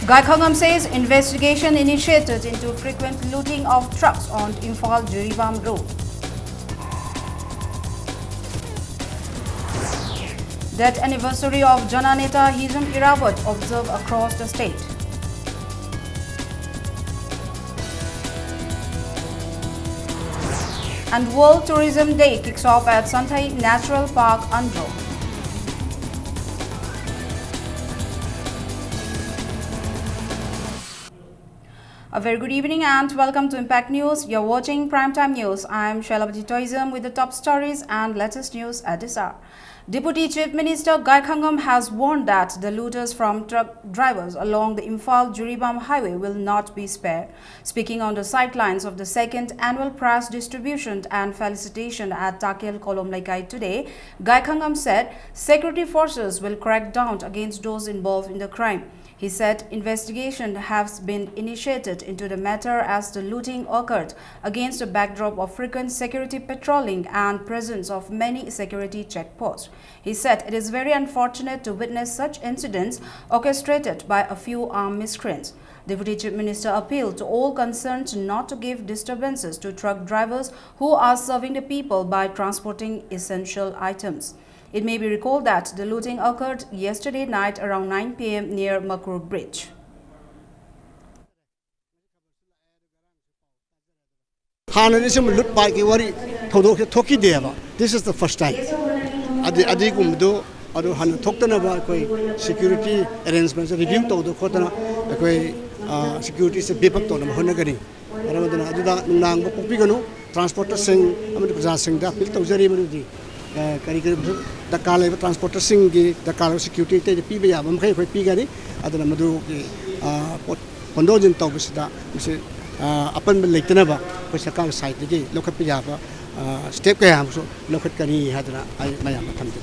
Gaikhangam says investigation initiated into frequent looting of trucks on Imphal Jiribam Road. Death anniversary of Jananeta Hizam Irawat observed across the state. And World Tourism Day kicks off at Santhai Natural Park, Andhra. A very good evening and welcome to Impact News. You're watching Primetime News. I'm Shailabati Toism with the top stories and latest news at this hour. Deputy Chief Minister Gaikhangam has warned that the looters from truck drivers along the Imphal-Jiribam highway will not be spared. Speaking on the sidelines of the second annual prize distribution and felicitation at Takel Kolom Laikai today, Gaikhangam said security forces will crack down against those involved in the crime. He said investigation has been initiated into the matter as the looting occurred against a backdrop of frequent security patrolling and presence of many security checkposts. He said it is very unfortunate to witness such incidents orchestrated by a few armed miscreants. Deputy Chief Minister appealed to all concerned not to give disturbances to truck drivers who are serving the people by transporting essential items. It may be recalled that the looting occurred yesterday night around 9 p.m. near Makur Bridge. This is the first time. Security arrangements review security transporter the car transporter the car security PB Pondojin Tobusida, upon Lakenaba, which a car site, look at Pijapa, step Kayamso, look at Kani Hadra, I am attempted.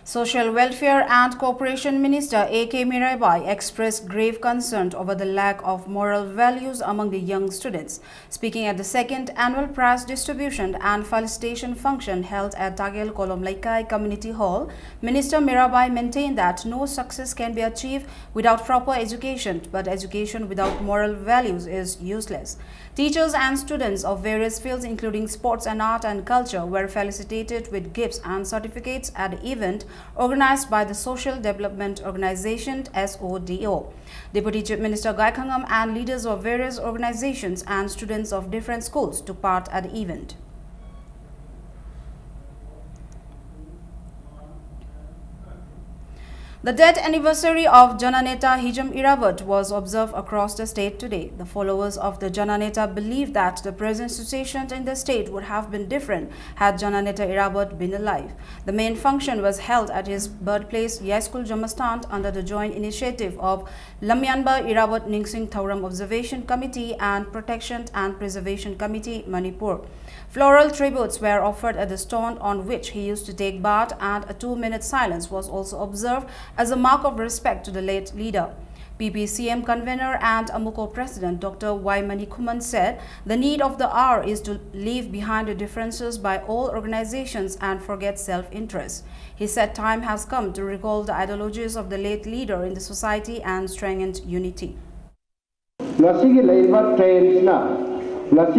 Social Welfare and Cooperation Minister A.K. Mirabai expressed grave concern over the lack of moral values among the young students. Speaking at the second annual prize distribution and felicitation function held at Takel Kolom Laikai Community Hall, Minister Mirabai maintained that no success can be achieved without proper education, but education without moral values is useless. Teachers and students of various fields including sports and art and culture were felicitated with gifts and certificates at the event organized by the Social Development Organization SODO. Deputy Chief Minister Gaikhangam and leaders of various organizations and students of different schools took part at the event. The death anniversary of Jananeta Hizam Irawat was observed across the state today. The followers of the Jananeta believe that the present situation in the state would have been different had Jananeta Irawat been alive. The main function was held at his birthplace, Yaskul Jamastant, under the joint initiative of Lamyanba Irawat Ningsing Thauram Observation Committee and Protection and Preservation Committee, Manipur. Floral tributes were offered at the stone on which he used to take bath, and a 2-minute silence was also observed as a mark of respect to the late leader. PPCM convener and Amuko president Dr. Y. Manikuman said the need of the hour is to leave behind the differences by all organizations and forget self-interest. He said time has come to recall the ideologies of the late leader in the society and strengthen unity. Lasi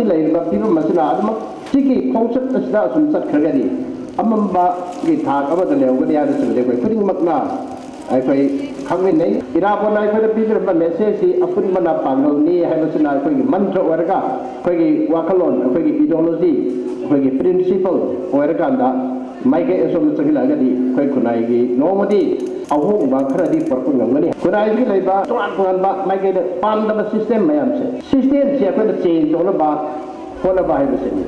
lain baptiru masina adma tiki konsep asda sumsat khagadi amamba gi thak aba dalew gadi ada chule koi puding makna ai koi khangwe nei irabo nai koi pidra ba message si apun mana pangol ni habasina koi mantra warga koi gi wakalon koi gi ideology koi gi principle warga da maike esom chakila gadi koi kunai gi nomadi ahong ba kharadi parpun ngani kunai gi leiba twan twan ba maike de pan da system mayam se system se ko change hola ba habasini.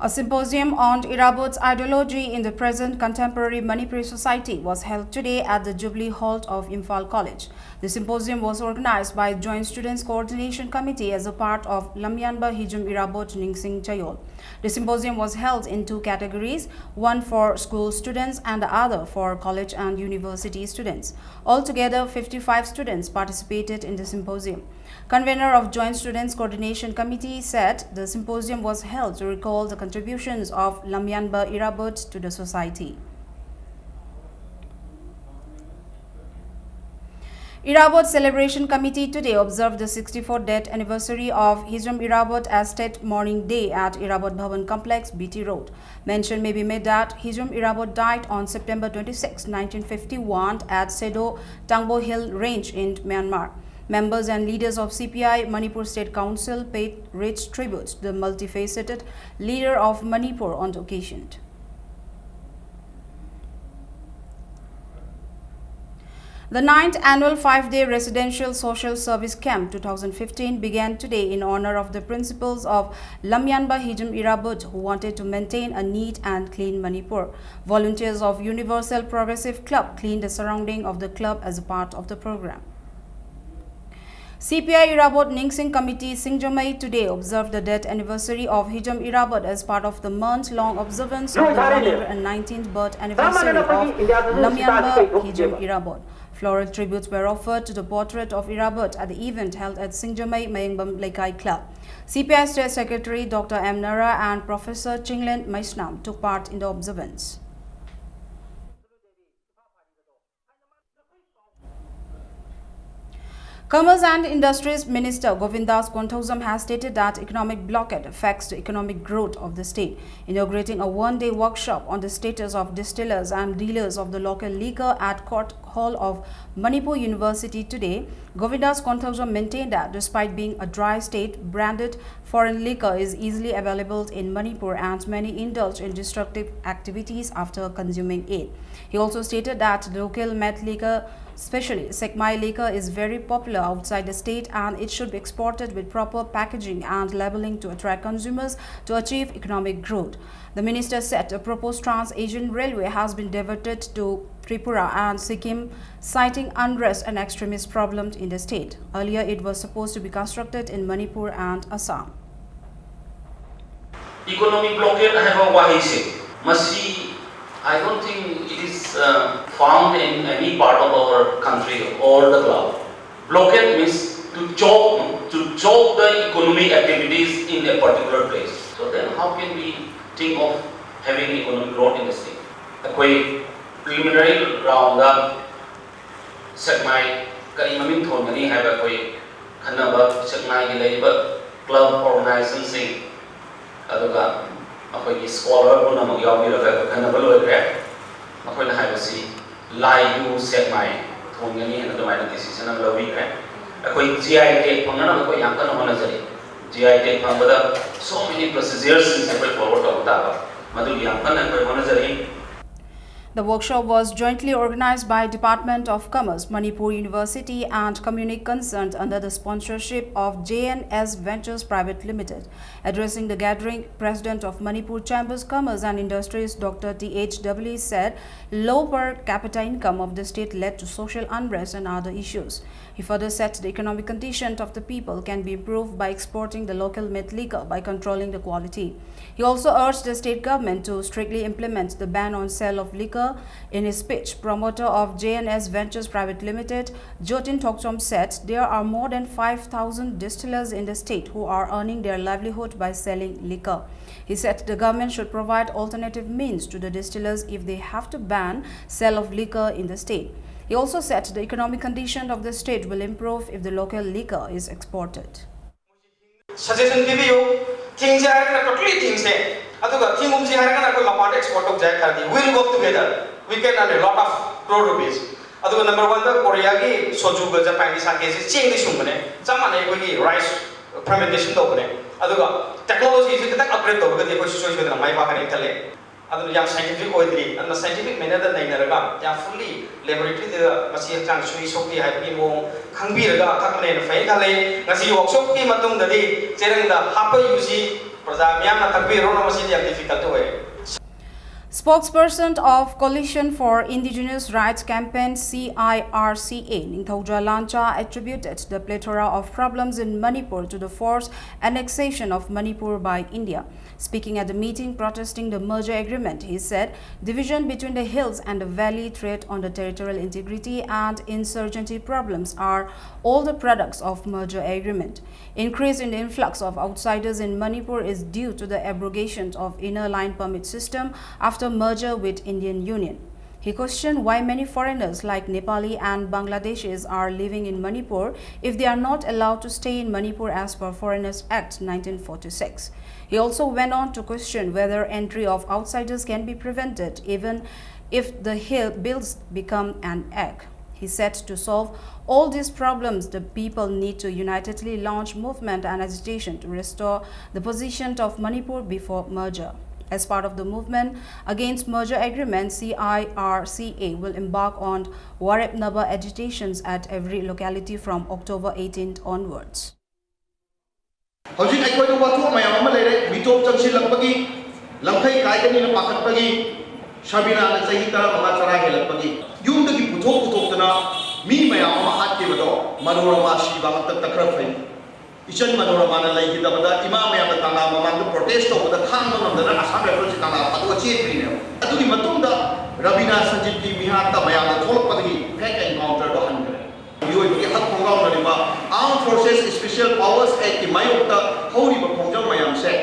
A symposium on Irawat's ideology in the present contemporary Manipuri society was held today at the Jubilee Hall of Imphal College. The symposium was organized by Joint Students Coordination Committee as a part of Lamyanba Hizam Irawat Ningsing Chayol. The symposium was held in 2 categories, one for school students and the other for college and university students. Altogether, 55 students participated in the symposium. Convener of Joint Students Coordination Committee said the symposium was held to recall the contributions of Lamyanba Irawat to the society. Irabot Celebration Committee today observed the 64th death anniversary of Hijram Irabot as State Mourning Day at Irabot Bhavan Complex, BT Road. Mention may be made that Hijram Irabot died on September 26, 1951 at Sedo Tangbo Hill Range in Myanmar. Members and leaders of CPI Manipur State Council paid rich tribute to the multifaceted leader of Manipur on the occasion. The 9th annual 5-day Residential Social Service Camp 2015 began today in honor of the principals of Lamyanba Hijram Irabot, who wanted to maintain a neat and clean Manipur. Volunteers of Universal Progressive Club cleaned the surrounding of the club as a part of the program. CPI Irabot Ningsing Committee Singjamai today observed the death anniversary of Hijram Irabot as part of the month-long observance of the 119th birth anniversary of Lamyanba Hijram Irabot. Floral tributes were offered to the portrait of Irabot at the event held at Singjamai Mayengbam Lekai Club. CPI State Secretary Dr. M. Nara and Professor Chinglen Maisnam took part in the observance. Commerce and Industries Minister Govindas Konthausam has stated that economic blockade affects the economic growth of the state. Inaugurating a one-day workshop on the status of distillers and dealers of the local liquor at Court Hall of Manipur University today, Govindas Konthausam maintained that despite being a dry state, branded foreign liquor is easily available in Manipur and many indulge in destructive activities after consuming it. He also stated that the local malt liquor, especially Sekmai liquor, is very popular outside the state and it should be exported with proper packaging and labeling to attract consumers to achieve economic growth. The minister said a proposed Trans-Asian Railway has been diverted to Tripura and Sikkim, citing unrest and extremist problems in the state. Earlier, it was supposed to be constructed in Manipur and Assam. Economic blockade I have a wahise. Masi, I don't think it is found in any part of our country or the globe. Blockade means to choke the economic activities in a particular place. So then how can we think of having economic growth in the state? A preliminary round of Sekmai Kari Mamin Thongani have a Kanaba Sekmai Labor Club organization aduga akhoi scholar ko namang yawi raga kana baloi re akhoi na haibasi lai yu Sekmai thongani na domai decision ang lawi re akhoi GI tag phangna akhoi yang kana hona jari GI tag phangda so many procedures in separate forward of ta madu yang kana akhoi hona jari. The workshop was jointly organized by Department of Commerce, Manipur University and Communique Concerned under the sponsorship of JNS Ventures Private Limited. Addressing the gathering, President of Manipur Chambers Commerce and Industries Dr. T.H.W. said low per capita income of the state led to social unrest and other issues. He further said the economic condition of the people can be improved by exporting the local malt liquor by controlling the quality. He also urged the state government to strictly implement the ban on sale of liquor. In his speech, promoter of JNS Ventures Private Limited, Jotin Tokchom said there are more than 5,000 distillers in the state who are earning their livelihood by selling liquor. He said the government should provide alternative means to the distillers if they have to ban sale of liquor in the state. He also said the economic condition of the state will improve if the local liquor is exported. Suggestion give you things are totally things there. Aduga thing umsi haragana ko mapart export of jai kardi. We'll work together. We can earn a lot of crore rupees. Aduga number one the Korea ki soju ga Japan ki sake se ching di sumane. Samane ko ki rice fermentation do bane. Aduga technology is kita upgrade do ga de ko soju ga mai pa kan intale. Aduga yang scientific oidri and the scientific manner da nai naraga yang fully laboratory de masi chang sui sokti hai ki mo khangbi raga thakne na fai thale ngasi workshop ki matung da di cherang da hapa yusi Spokesperson of Coalition for Indigenous Rights Campaign CIRCA, Ningthauja Lancha, attributed the plethora of problems in Manipur to the forced annexation of Manipur by India. Speaking at the meeting protesting the merger agreement, he said division between the hills and the valley, threat on the territorial integrity and insurgency problems are all the products of merger agreement. Increase in the influx of outsiders in Manipur is due to the abrogation of inner line permit system after merger with Indian Union. He questioned why many foreigners like Nepali and Bangladeshis are living in Manipur if they are not allowed to stay in Manipur as per Foreigners Act 1946. He also went on to question whether entry of outsiders can be prevented even if the bills become an egg. He said to solve all these problems, the people need to unitedly launch movement and agitation to restore the position of Manipur before merger. As part of the movement against merger agreement, CIRCA will embark on Warep Naba agitations at every locality from October 18th onwards. Hojik ai koi watu mayam ama lere bitop jangsi lakpagi lamthai kaidani na pakatpagi Shabina na sahi tara mga chara helapagi yung dagi puthok tana mi mayam ama hat ke bado manorama shiba hatta takrafai Ichan manorama na lai hida bada ima mayam tanga mamang protest to bada khang nam na asam level si tanga patwa chetri ne adu ki matungda Rabina Sanjit ki mihata mayam na tholok padagi fake encounter do han kare yoi ki hat khongau na riba Armed Forces Special Powers Act ki mayokta hori ba khongjang mayam se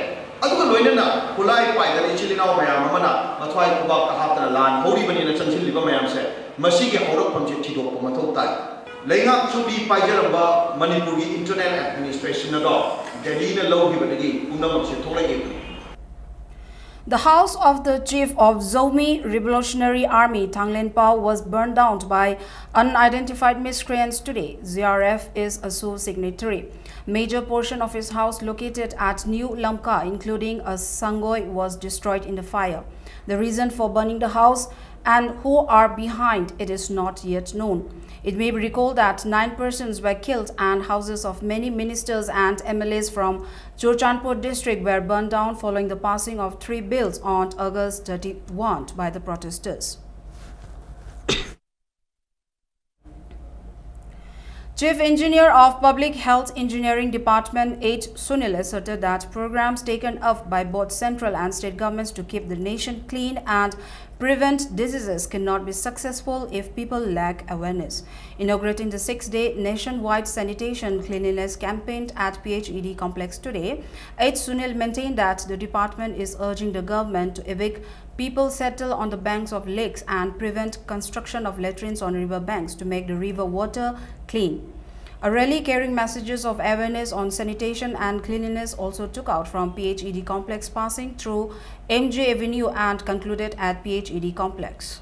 aduga loinana kulai paidani chilina mayam amana mathwai kubak kahaptana lan hori bani na changsil liba mayam se masi ge horok pamche thidok pa mathau tai leingak chubi paijaramba Manipur gi internal administration na do Delhi na lo gi badagi unam se tholai ge The house of the chief of Zomi Revolutionary Army, Tanglen Pao, was burned down by unidentified miscreants today. ZRF is a sole signatory. Major portion of his house located at New Lamka, including a sangoi, was destroyed in the fire. The reason for burning the house and who are behind it is not yet known. It may be recalled that 9 persons were killed and houses of many ministers and MLAs from Churchandpur district were burned down following the passing of 3 bills on August 31 by the protesters. Chief Engineer of Public Health Engineering Department H. Sunil asserted that programs taken up by both central and state governments to keep the nation clean and prevent diseases cannot be successful if people lack awareness. Inaugurating the 6-day nationwide sanitation cleanliness campaign at PHED complex today, H. Sunil maintained that the department is urging the government to evict people settle on the banks of lakes and prevent construction of latrines on river banks to make the river water clean. A rally carrying messages of awareness on sanitation and cleanliness also took out from PHED complex, passing through MJ Avenue and concluded at PHED complex.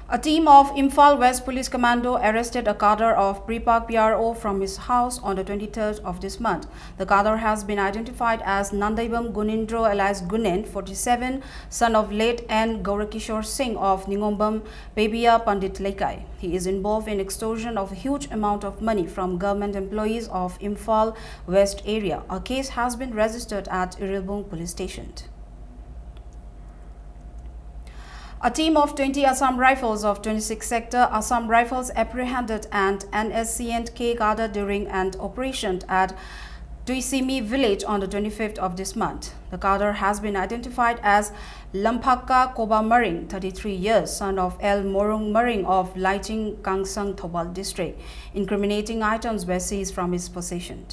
A team of Imphal West Police Commando arrested a cadre of Prepark PRO from his house on the 23rd of this month. The cadre has been identified as Nandaibam Gunindro alias Gunen, 47, son of late N. Gaurakishore Singh of Ningombam, Pebia Pandit Lekai. He is involved in extortion of a huge amount of money from government employees of Imphal West area. A case has been registered at Irilbung Police Station. A team of 20 Assam Rifles of 26th Sector Assam Rifles apprehended an NSCNK cadre during an operation at Tuisimi village on the 25th of this month. The cadre has been identified as Lampaka Koba Maring, 33 years, son of El Morung Maring of Laiching Kangsang Thobal district. Incriminating items were seized from his possession.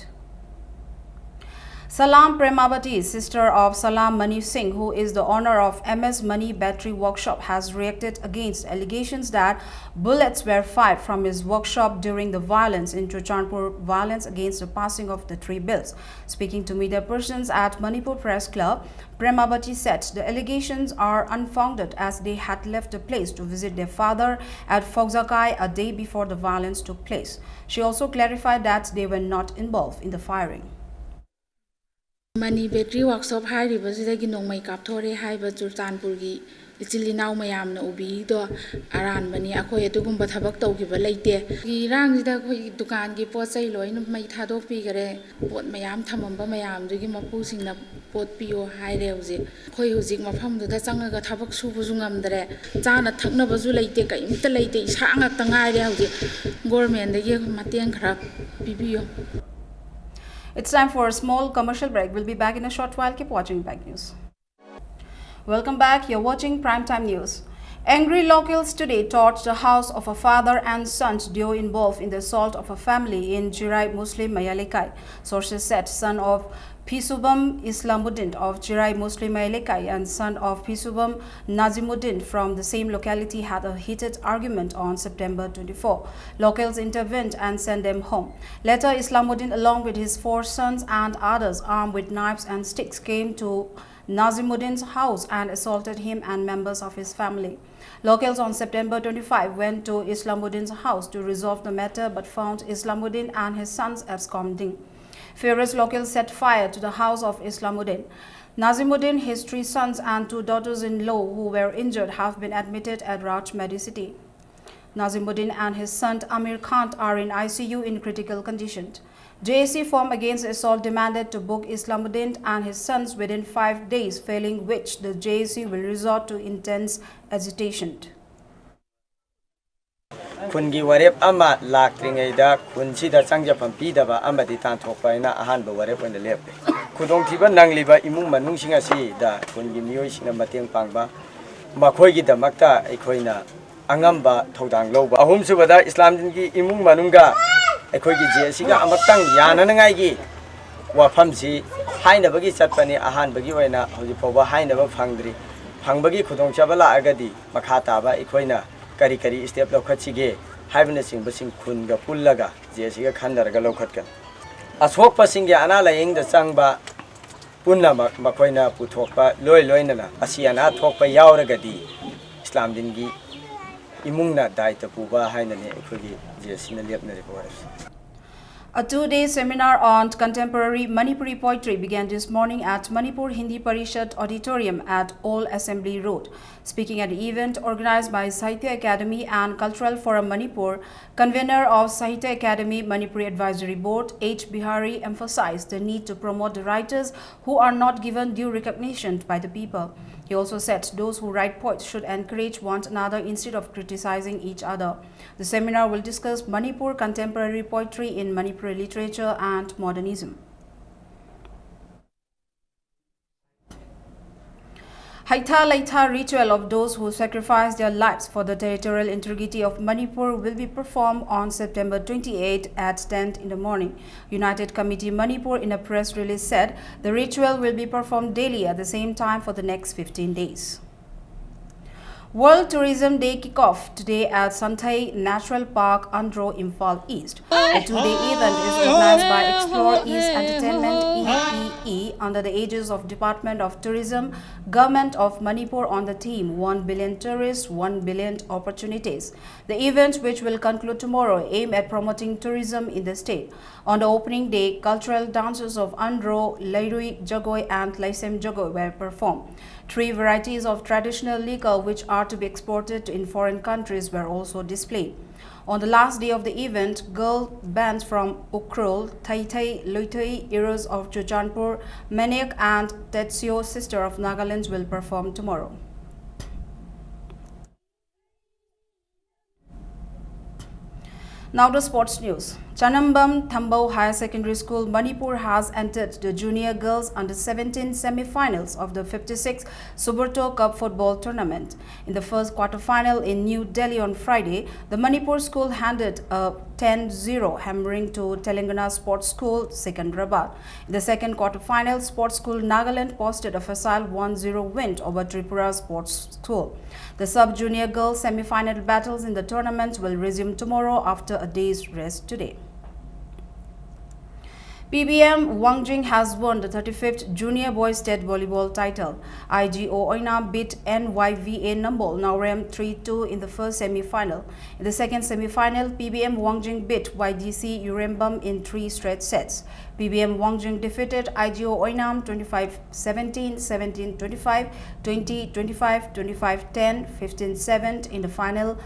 Salam Premavati, sister of Salam Mani Singh, who is the owner of MS Mani Battery Workshop, has reacted against allegations that bullets were fired from his workshop during the violence in Churchandpur violence against the passing of the 3 bills. Speaking to media persons at Manipur Press Club, Premavati said the allegations are unfounded as they had left the place to visit their father at Phoksakai a day before the violence took place. She also clarified that they were not involved in the firing. Mani Battery Workshop हाइरिबसिदगी नोंमै कापथोरे हाइबा चुरचानपुरगी इचिलिनाव मयामना उबिदो अरानबनी अखोय अदुगुंबा थबक तौगिबा लैते गी रांगजिदा अखोय दुकान गी पोचै lion मै थादोक पिगरे पोत मयाम थमंबा मयामदुगी मपुसिंगना पोत पियो हाइरे हौजे अखोय हुजिक मफमदुदा चंगगा थबक सुबुजु ngamdare चाना थकनबजु लैते कइमता लैते इसा ngakta ngaire हौजे गवर्नमेंट दगी मतेंग खरा पिबियो. It's time for a small commercial break. We'll be back in a short while. Keep watching Impact News. Welcome back. You're watching Primetime News. Angry locals today torched the house of a father and son's duo involved in the assault of a family in Jirai Muslim Mayalekai. Sources said son of Pisubam Islamuddin of Chirai Muslim Lekai and son of Pisubam Nazimuddin from the same locality had a heated argument on September 24. Locals intervened and sent them home. Later, Islamuddin, along with his 4 sons and others armed with knives and sticks, came to Nazimuddin's house and assaulted him and members of his family. Locals on September 25 went to Islamuddin's house to resolve the matter but found Islamuddin and his sons absconding. Furious locals set fire to the house of Islamuddin. Nazimuddin, his 3 sons and 2 daughters-in-law who were injured have been admitted at Raj Medicity. Nazimuddin and his son Amir Khan are in ICU in critical condition. JAC formed against the assault demanded to book Islamuddin and his sons within 5 days, failing which the JAC will resort to intense agitation. Kungi warep ama laktringaida kunsida changjapam pidaba amadi tanthokpaina ahanba warep oina lepte khudong thiba nangliba imung manung singa si da kungi miyoi singa mateng pangba makhoi gi damakta aikhoina angamba thodang loba ahum subada islam dingi imung manunga aikoi gi JAC ga amaktang yananangai gi wafam si hainabagi chatpani ahanbagi oina hoji phoba hainaba phangdri phangबगी खुदोंचाबला आगदी मखाताबा इखोइना करी करी step लौखतसिगे हाइबने सिंबसिंग खुनगा पुल्लगा जेसिगा खंदरगा लौखतकन असोकपसिंगे अना lying the चांगबा पुन्ना मखोइना पुथोकपा लोय लोयनला असियाना थोकपा यावरगदी इस्लाम दिनगी इमुंगना दायित्व पुबा हाइनने इखोगी जेसिना लेपनरे porous. A 2-day seminar on contemporary Manipuri poetry began this morning at Manipur Hindi Parishad Auditorium at Old Assembly Road. Speaking at the event organized by Sahitya Academy and Cultural Forum Manipur, convener of Sahitya Academy Manipuri Advisory Board, H. Bihari, emphasized the need to promote the writers who are not given due recognition by the people. He also said those who write poets should encourage one another instead of criticizing each other. The seminar will discuss Manipur contemporary poetry in Manipuri literature and modernism. Haitha Laitha ritual of those who sacrifice their lives for the territorial integrity of Manipur will be performed on September 28 at 10 in the morning. United Committee Manipur in a press release said the ritual will be performed daily at the same time for the next 15 days. World Tourism Day kick-off today at Santhai Natural Park, Andhra, Imphal East. The 2-day event is organized by Explore East Entertainment EEE under the aegis of Department of Tourism, Government of Manipur on the theme 1 billion tourists, 1 billion opportunities. The event, which will conclude tomorrow, aim at promoting tourism in the state. On the opening day, cultural dances of Andhra, Lairui Jagoi and Laisem Jagoi were performed. 3 varieties of traditional liquor which are to be exported in foreign countries were also displayed. On the last day of the event, girl bands from Ukrul, Thai, Loitoi, Eros of Chochanpur, Maniak and Tetsio, Sister of Nagaland, will perform tomorrow. Now the sports news. Chanambam Thambau Higher Secondary School, Manipur has entered the Junior Girls Under-17 semi-finals of the 56th Subrto Cup football tournament. In the first quarter-final in New Delhi on Friday, the Manipur school handed a 10-0 hammering to Telangana Sports School, Secunderabad. In the second quarter-final, Sports School Nagaland posted a facile 1-0 win over Tripura Sports School. The sub-junior girls semi-final battles in the tournament will resume tomorrow after a day's rest today. PBM Wangjing has won the 35th Junior Boys State Volleyball title. IGO Oinam beat NYVA Nambol Naurem 3-2 in the first semi-final. In the second semi-final, PBM Wangjing beat YDC Urembam in 3 straight sets. PBM Wangjing defeated IGO Oinam 25-17, 17-25, 20-25, 25-10, 15-7 in the final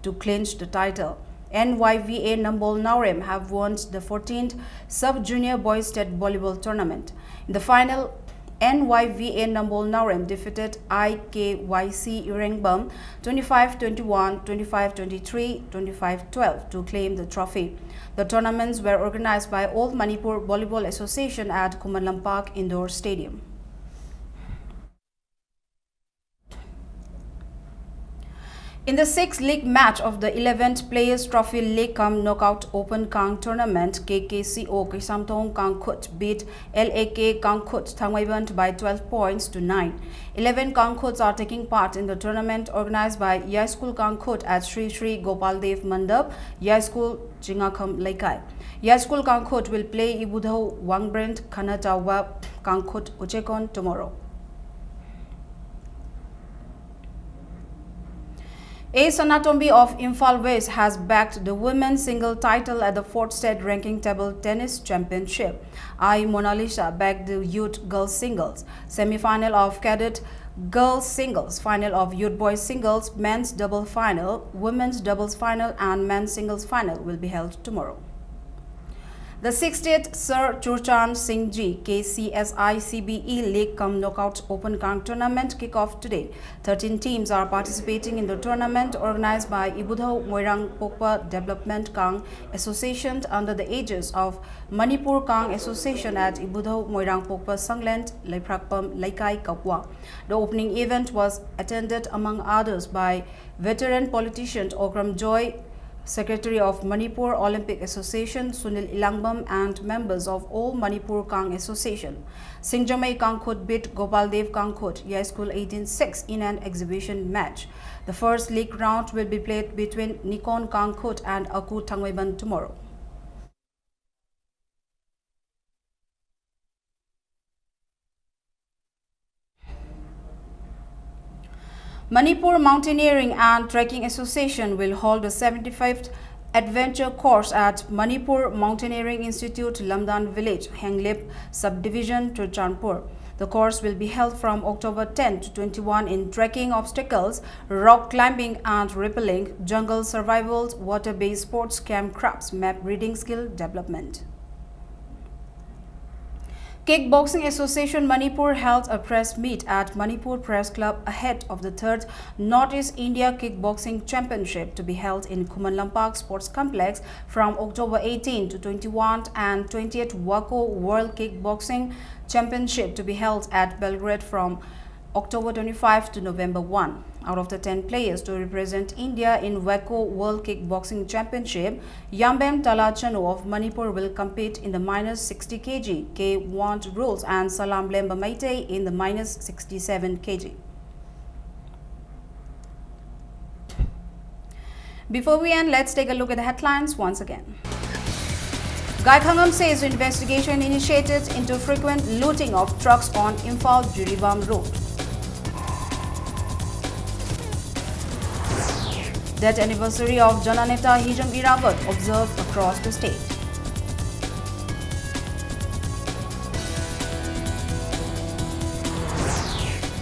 to clinch the title. NYVA Nambol Naurem have won the 14th Sub-Junior Boys State Volleyball Tournament. In the final, NYVA Nambol Naurem defeated IKYC Urengbam 25-21, 25-23, 25-12 to claim the trophy. The tournaments were organized by Old Manipur Volleyball Association at Kumalam Park Indoor Stadium. In the 6th league match of the 11th Players Trophy League Cum Knockout Open Kang Tournament, KKCO Krisamthong Kangkut beat LAK Kangkut Thangwaiband by 12 points to 9. 11 Kangkuts are taking part in the tournament organized by Yai School Kangkut at Sri Sri Gopaldev Mandap, Yai School Jingakham Laikai. Yai School Kangkut will play Ibudho Wangbrand Khanatawa Kangkut Uchekon tomorrow. ACE Anatombi of Imphal West has backed the women's single title at the 4th State Ranking Table Tennis Championship. I Mona Lisa backed the youth girls singles, semi-final of cadet girls singles, final of youth boys singles, men's double final, women's doubles final and men's singles final will be held tomorrow. The 60th Sir Churchan Singh Ji KCSI CBE League Cum Knockout Open Kang Tournament kick off today. 13 teams are participating in the tournament organized by Ibudho Moirang Pokpa Development Kang Association under the aegis of Manipur Kang Association at Ibudho Moirang Pokpa Sangland, Laiprakpam, Laikai, Kapwa. The opening event was attended among others by veteran politician Okram Joy, Secretary of Manipur Olympic Association Sunil Ilangbam and members of all Manipur Kang Association. Singjamai Kangkut beat Gopaldev Kangkut, Yai School 18-6 in an exhibition match. The first league round will be played between Nikon Kangkut and Aku Thangwaiband tomorrow. Manipur Mountaineering and Trekking Association will hold the 75th adventure course at Manipur Mountaineering Institute, Lamdan Village, Henglip Subdivision, Churchanpur. The course will be held from October 10 to 21 in trekking obstacles, rock climbing and rappelling, jungle survivals, water-based sports, camp crafts, map reading skill development. Kickboxing Association Manipur held a press meet at Manipur Press Club ahead of the 3rd Northeast India Kickboxing Championship to be held in Kumanlampak Sports Complex from October 18 to 21 and 20th WACO World Kickboxing Championship to be held at Belgrade from October 25 to November 1. Out of the 10 players to represent India in WACO World Kickboxing Championship, Yambem Talachanu of Manipur will compete in the minus 60 kg K1 rules and Salam Lemba Maite in the minus 67 kg. Before we end, let's take a look at the headlines once again. Gaikhangam says investigation initiated into frequent looting of trucks on Imphal-Jiribam road. Death anniversary of Jananeta Hijam Iravat observed across the state.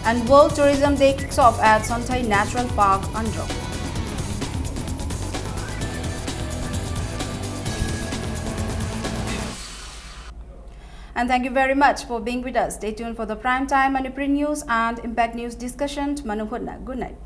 And World Tourism Day kicks off at Santai Natural Park, Andhra. And thank you very much for being with us. Stay tuned for the Primetime Manipur News and Impact News discussion. Manu Hudna. Good night.